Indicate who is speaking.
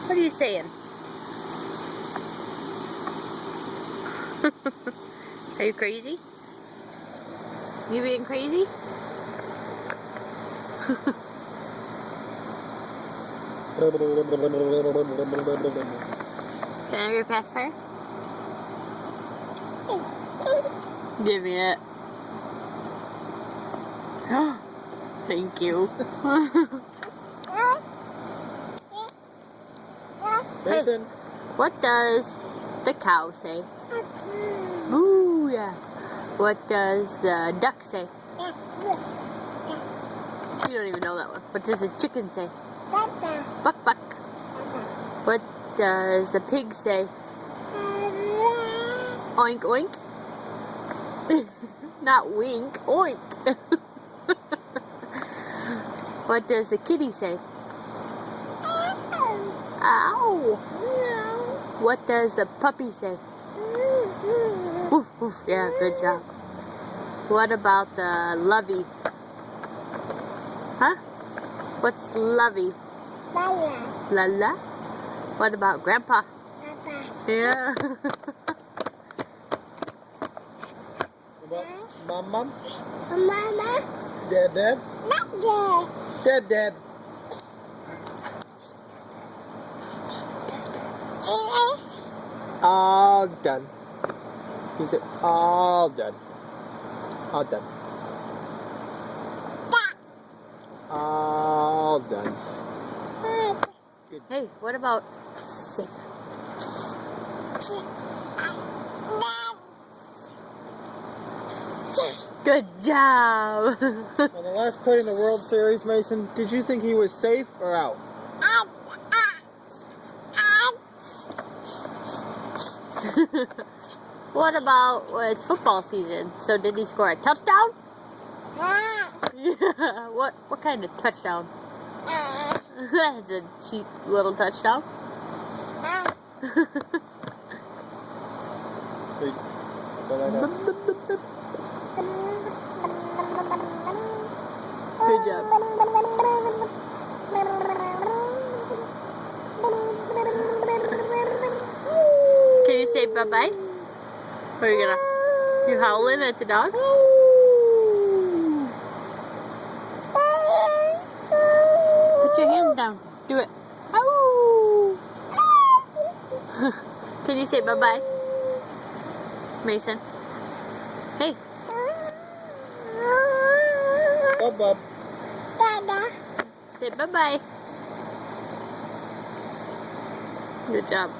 Speaker 1: What are you saying? Are you crazy? You being crazy? Can I have your pacifier? Give me it. Thank you.
Speaker 2: Mason.
Speaker 1: Hey, what does the cow say? Ooh, yeah. What does the duck say? You don't even know that one. What does the chicken say? Buck, buck. What does the pig say? Oink, oink. Not wink, oink. What does the kitty say? Ow. What does the puppy say? Woof, woof. Yeah, good job. What about the lovey? Huh? What's lovey? La la. What about grandpa? Yeah.
Speaker 2: What about mom?
Speaker 3: Mama?
Speaker 2: Dad?
Speaker 3: Not good.
Speaker 2: Dad? All done. He said, all done. All done. All done. Good.
Speaker 1: Hey, what about safe? Good job.
Speaker 2: On the last play in the World Series, Mason, did you think he was safe or out?
Speaker 1: What about, well, it's football season, so did he score a touchdown? Yeah. What kind of touchdown? That's a cheap little touchdown.
Speaker 2: Wait, go like that.
Speaker 1: Good job. Can you say bye-bye? Or are you gonna... You howling at the dog? Put your hands down. Do it. Ow! Can you say bye-bye? Mason. Hey.
Speaker 2: Bub.
Speaker 1: Say bye-bye. Good job.